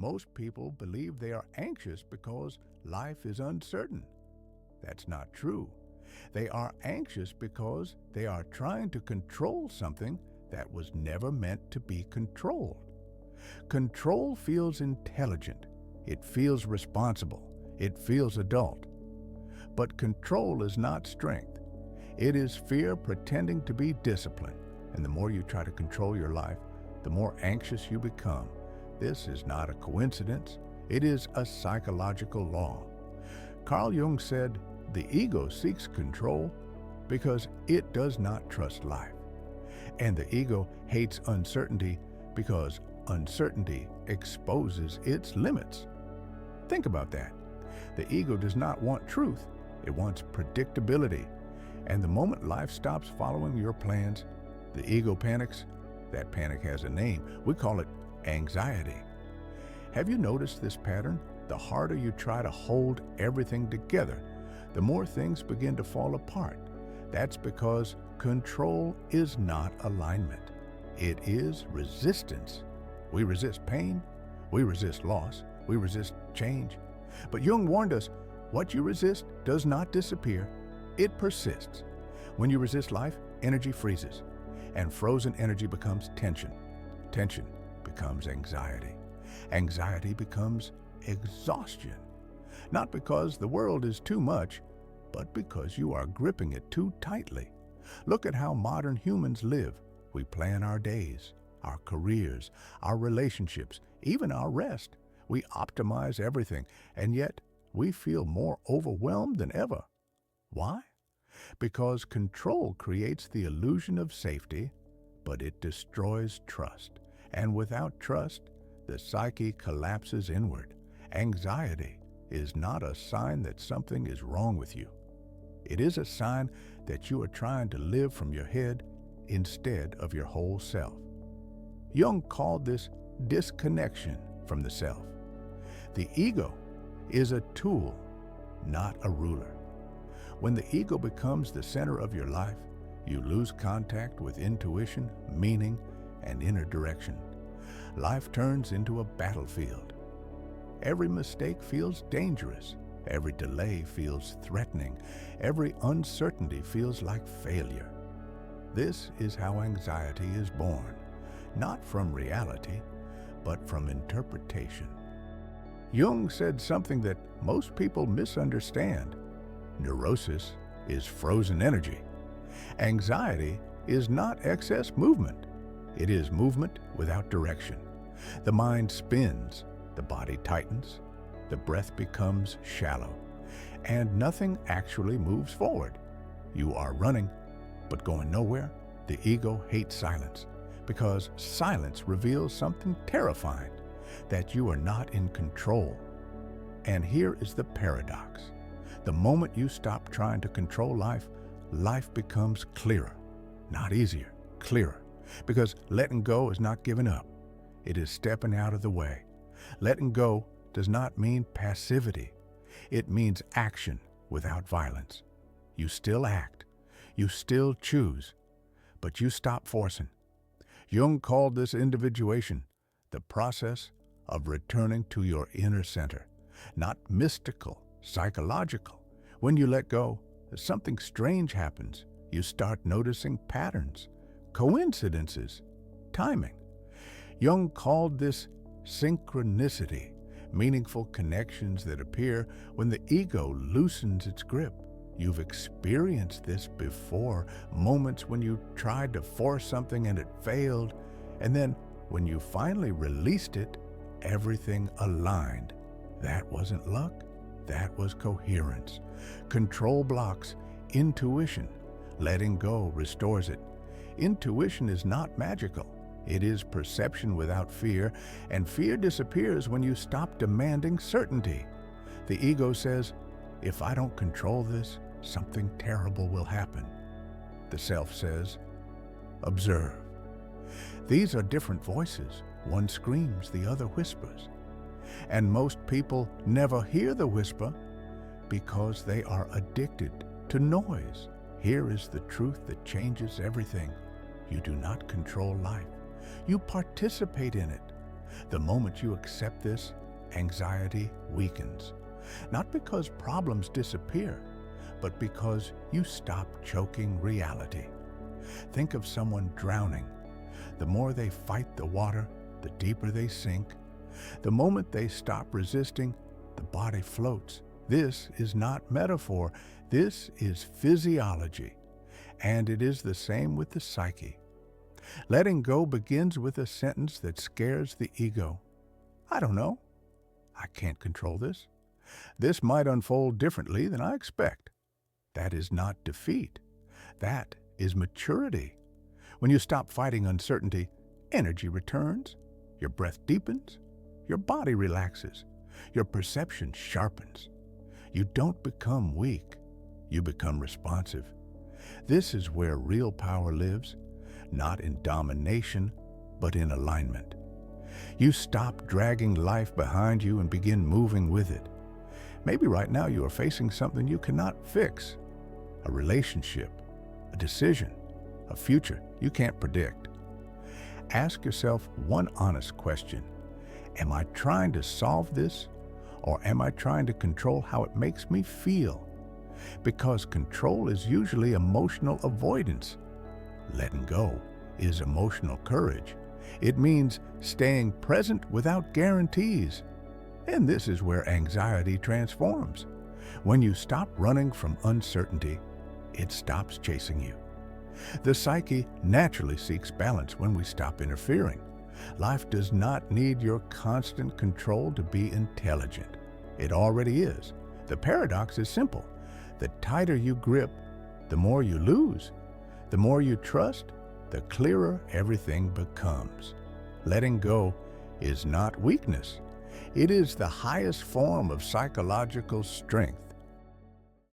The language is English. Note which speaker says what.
Speaker 1: Most people believe they are anxious because life is uncertain. That's not true. They are anxious because they are trying to control something that was never meant to be controlled. Control feels intelligent. It feels responsible. It feels adult. But control is not strength. It is fear pretending to be disciplined. And the more you try to control your life, the more anxious you become. This is not a coincidence. It is a psychological law. Carl Jung said, "The ego seeks control because it does not trust life." And the ego hates uncertainty because uncertainty exposes its limits. Think about that. The ego does not want truth. It wants predictability. And the moment life stops following your plans, the ego panics. That panic has a name. We call it anxiety. Have you noticed this pattern? The harder you try to hold everything together, the more things begin to fall apart. That's because control is not alignment. It is resistance. We resist pain, we resist loss, we resist change. But Jung warned us, what you resist does not disappear, it persists. When you resist life, energy freezes, and frozen energy becomes tension. Tension becomes anxiety. Anxiety becomes exhaustion. Not because the world is too much, but because you are gripping it too tightly. Look at how modern humans live. We plan our days, our careers, our relationships, even our rest. We optimize everything, and yet we feel more overwhelmed than ever. Why? Because control creates the illusion of safety, but it destroys trust. And without trust, the psyche collapses inward. Anxiety is not a sign that something is wrong with you. It is a sign that you are trying to live from your head instead of your whole self. Jung called this disconnection from the self. The ego is a tool, not a ruler. When the ego becomes the center of your life, you lose contact with intuition, meaning, and inner direction. Life turns into a battlefield. Every mistake feels dangerous. Every delay feels threatening. Every uncertainty feels like failure. This is how anxiety is born, not from reality, but from interpretation. Jung said something that most people misunderstand. Neurosis is frozen energy. Anxiety is not excess movement. It is movement without direction. The mind spins, the body tightens, the breath becomes shallow, and nothing actually moves forward. You are running, but going nowhere. The ego hates silence, because silence reveals something terrifying, that you are not in control. And here is the paradox. The moment you stop trying to control life, life becomes clearer. Not easier, clearer. Because letting go is not giving up. It is stepping out of the way. Letting go does not mean passivity. It means action without violence. You still act. You still choose. But you stop forcing. Jung called this individuation the process of returning to your inner center. Not mystical, psychological. When you let go, something strange happens. You start noticing patterns, coincidences, timing. Jung called this synchronicity, meaningful connections that appear when the ego loosens its grip. You've experienced this before, moments when you tried to force something and it failed, and then when you finally released it, everything aligned. That wasn't luck, that was coherence. Control blocks intuition. Letting go restores it. Intuition is not magical. It is perception without fear, and fear disappears when you stop demanding certainty. The ego says, if I don't control this, something terrible will happen. The self says, observe. These are different voices. One screams, the other whispers. And most people never hear the whisper because they are addicted to noise. Here is the truth that changes everything. You do not control life. You participate in it. The moment you accept this, anxiety weakens. Not because problems disappear, but because you stop choking reality. Think of someone drowning. The more they fight the water, the deeper they sink. The moment they stop resisting, the body floats. This is not metaphor. This is physiology. And it is the same with the psyche. Letting go begins with a sentence that scares the ego. I don't know. I can't control this. This might unfold differently than I expect. That is not defeat. That is maturity. When you stop fighting uncertainty, energy returns, your breath deepens, your body relaxes, your perception sharpens. You don't become weak, you become responsive. This is where real power lives, not in domination, but in alignment. You stop dragging life behind you and begin moving with it. Maybe right now you are facing something you cannot fix, a relationship, a decision, a future you can't predict. Ask yourself one honest question. Am I trying to solve this, or am I trying to control how it makes me feel? Because control is usually emotional avoidance. Letting go is emotional courage. It means staying present without guarantees. And this is where anxiety transforms. When you stop running from uncertainty, it stops chasing you. The psyche naturally seeks balance when we stop interfering. Life does not need your constant control to be intelligent. It already is. The paradox is simple. The tighter you grip, the more you lose. The more you trust, the clearer everything becomes. Letting go is not weakness. It is the highest form of psychological strength.